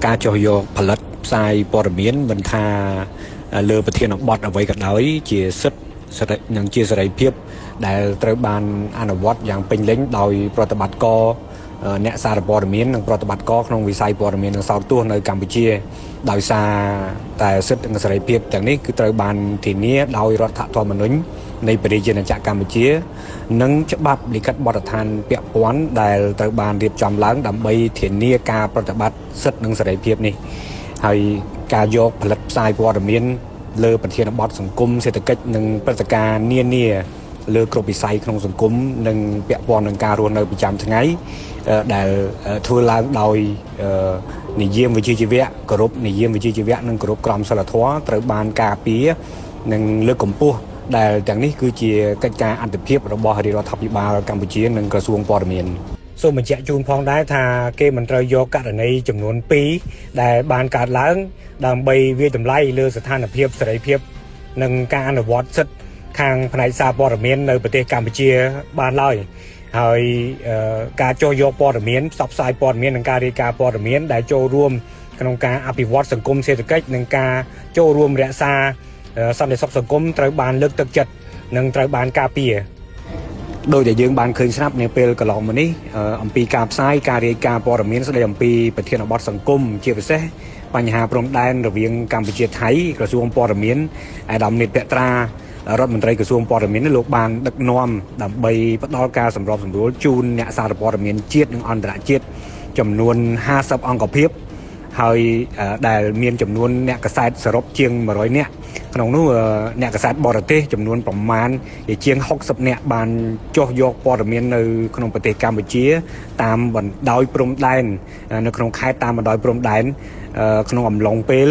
ការចោះយកផលិតផ្សាយព័ត៌មានមិនថាលើប្រធានបទអ្វីក៏ដោយជាសិទ្ធិនិងជាសេរីភាពដែលត្រូវបានអនុវត្តយ៉ាងពេញលេញដោយប្រតិបត្តិការអ្នកសារព័ត៌មាននិងប្រតិបត្តិការក្នុងវិស័យព័ត៌មាននិងសោតទស្សន៍នៅកម្ពុជាដោយសារតែសិទ្ធិនិងសេរីភាពទាំងនេះគឺត្រូវបានធានាដោយរដ្ឋធម្មនុញ្ញនៃប្រជាជាតិកម្ពុជានិងច្បាប់លិខិតបទដ្ឋានពាក់ព័ន្ធដែលត្រូវបានរៀបចំឡើងដើម្បីធានាការប្រតិបត្តិសិទ្ធិនិងសេរីភាពនេះហើយការយកផលិតផ្សាយព័ត៌មានលើប្រធានបទសង្គមសេដ្ឋកិច្ចនិងព្រឹត្តិការណ៍នានាលើគ្រប់វិស័យក្នុងសង្គមនិងពាក់ព័ន្ធនឹងការរស់នៅប្រចាំថ្ងៃដែលធ្វើឡើងដោយនិយមវិជ្ជាជីវៈគោរពនិយមវិជ្ជាជីវៈនិងគោរពក្រមសីលធម៌ត្រូវបានការពារនិងលើកកម្ពស់ដែលទាំងនេះគឺជាកិច្ចការអន្តរភាពរបស់រាជរដ្ឋាភិបាលកម្ពុជានិងក្រសួងព័ត៌មានសូមបញ្ជាក់ជូនផងដែរថាគេមិនត្រូវយកករណីចំនួន2ដែលបានកើតឡើងដើម្បីវាយតម្លៃលើស្ថានភាពសេរីភាពនិងការអនុវត្តសិទ្ធិខាងផ្នែកសារព័ត៌មាននៅប្រទេសកម្ពុជាបានឡើយហើយការចោះយកព័ត៌មានផ្សព្វផ្សាយព័ត៌មាននិងការរាយការណ៍ព័ត៌មានដែលចូលរួមក្នុងការអភិវឌ្ឍសង្គមសេដ្ឋកិច្ចនិងការចូលរួមរក្សាសន្តិសុខសង្គមត្រូវបានលើកទឹកចិត្តនិងត្រូវបានការពារដោយដែលយើងបានឃើញស្រាប់នាពេលកន្លងមកនេះអំពីការផ្សាយការរាយការណ៍ព័ត៌មានស្ដីអំពីប្រធានបទសង្គមជាពិសេសបញ្ហាព្រំដែនរវាងកម្ពុជាថៃក្រសួងព័ត៌មានអាដាមនិតពត្រារដ្ឋមន្ត្រីក្រសួងព័ត៌មានលោកបានដឹកនាំដើម្បីផ្ដល់ការសម្របសម្រួលជូនអ្នកសារព័ត៌មានជាតិនិងអន្តរជាតិចំនួន50អង្គភាពហើយដែលមានចំនួនអ្នកកាសែតសរុបជាង100នាក់ក្នុងនោះអ្នកកាសែតបរទេសចំនួនប្រមាណជាង60នាក់បានចុះយកព័ត៌មាននៅក្នុងប្រទេសកម្ពុជាតាមបណ្ដោយព្រំដែននៅក្នុងខេត្តតាមបណ្ដោយព្រំដែនក្នុងអំឡុងពេល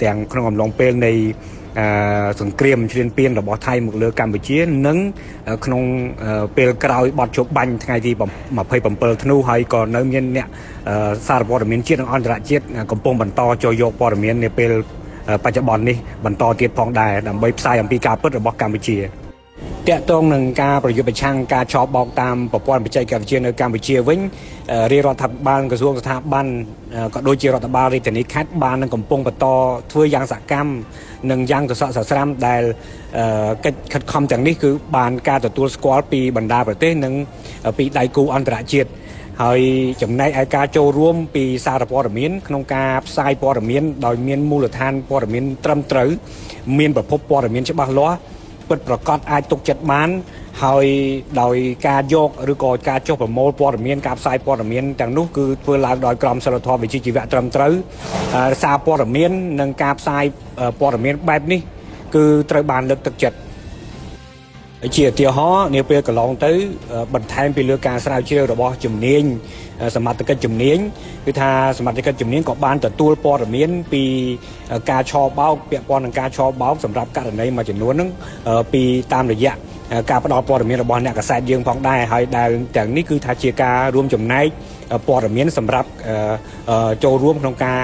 ទាំងក្នុងអំឡុងពេលនៃសង្គ្រាមឈ្លានពានរបស់ថៃមកលើកម្ពុជានិងក្នុងពេលក្រោយបទជប់បាញ់ថ្ងៃទី27ធ្នូហើយក៏នៅមានអ្នកសារព័ត៌មានជាតិនិងអន្តរជាតិកំពុងបន្តចូលយកព័ត៌មាននាពេលបច្ចុប្បន្ននេះបន្តទៀតផងដែរដើម្បីផ្សាយអំពីការពិតរបស់កម្ពុជាតាក់ទងនឹងការប្រយុទ្ធប្រឆាំងការឆោបបោកតាមប្រព័ន្ធបច្ចេកវិទ្យានៅកម្ពុជាវិញរាជរដ្ឋាភិបាលក្រសួងស្ថាប័នក៏ដូចជារដ្ឋបាលរាជធានីខេត្តបាននឹងកំពុងបន្តធ្វើយ៉ាងសកម្មនិងយ៉ាងសស័កសស្រាំដែលកិច្ចខិតខំទាំងនេះគឺបានការទទួលស្គាល់ពីបណ្ដាប្រទេសនិងពីដៃគូអន្តរជាតិហើយចំណែកឯការចូលរួមពីសារព័ត៌មានក្នុងការផ្សាយព័ត៌មានដោយមានមូលដ្ឋានព័ត៌មានត្រឹមត្រូវមានប្រភពព័ត៌មានច្បាស់លាស់ពិតប្រាកដអាចទុកចិត្តបានហើយដោយការយកឬក៏ការចុះប្រមូលព័ត៌មានការផ្សាយព័ត៌មានទាំងនោះគឺធ្វើឡើងដោយក្រមសីលធម៌វិជ្ជាជីវៈត្រឹមត្រូវសារព័ត៌មាននិងការផ្សាយព័ត៌មានបែបនេះគឺត្រូវបានលើកទឹកចិត្តជាឧទាហរណ៍នាពេលកន្លងទៅបន្ថែមពីលើការស្រាវជ្រាវរបស់ជំនាញសមត្ថកិច្ចជំនាញគឺថាសមត្ថកិច្ចជំនាញក៏បានទទួលព័ត៌មានពីការឆបោកពាក់ព័ន្ធនឹងការឆបោកសម្រាប់ករណីមួយចំនួនហ្នឹងពីតាមរយៈការផ្ដល់ព័ត៌មានរបស់អ្នកកាសែតយើងផងដែរហើយដែលទាំងនេះគឺថាជាការរួមចំណែកព័ត៌មានសម្រាប់ចូលរួមក្នុងការ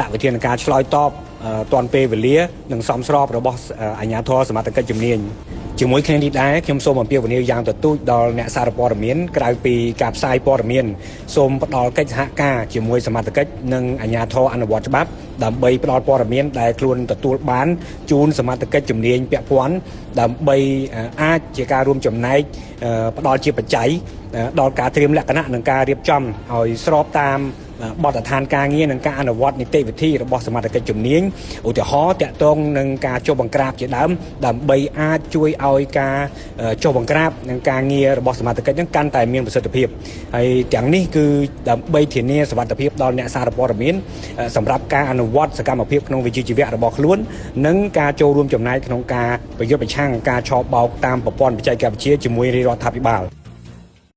ដាក់វិធានការឆ្លើយតបទាន់ពេលវេលានិងសមស្របរបស់អាជ្ញាធរសមត្ថកិច្ចជំនាញជាមួយគ្នានេះដែរខ្ញុំសូមអំពាវនាវយ៉ាងទទូចដល់អ្នកសារព័ត៌មានក្រៅពីការផ្សាយព័ត៌មានសូមផ្ដល់កិច្ចសហការជាមួយសមត្ថកិច្ចនិងអាជ្ញាធរអនុវត្តច្បាប់ដើម្បីផ្ដល់ព័ត៌មានដែលខ្លួនទទួលបានជូនសមត្ថកិច្ចជំនាញពាក់ព័ន្ធដើម្បីអាចជាការរួមចំណែកផ្ដល់ជាបច្ច័យដល់ការត្រៀមលក្ខណៈនិងការរៀបចំឲ្យស្របតាមបទដ្ឋានការងារនិងការអនុវត្តនីតិវិធីរបស់សមត្ថកិច្ចជំនាញឧទាហរណ៍តាក់ទងនឹងការចុះបង្ក្រាបជាដើមដើម្បីអាចជួយឲ្យការចុះបង្ក្រាបនិងការងាររបស់សមត្ថកិច្ចនឹងកាន់តែមានប្រសិទ្ធភាពហើយទាំងនេះគឺដើម្បីធានាសុវត្ថិភាពដល់អ្នកសារព័ត៌មានសម្រាប់ការអនុវត្តសកម្មភាពក្នុងវិជ្ជាជីវៈរបស់ខ្លួននិងការចូលរួមចំណែកក្នុងការប្រយុទ្ធប្រឆាំងការឆបោកតាមប្រព័ន្ធបច្ចេកវិទ្យាជាមួយរាជរដ្ឋាភិបាល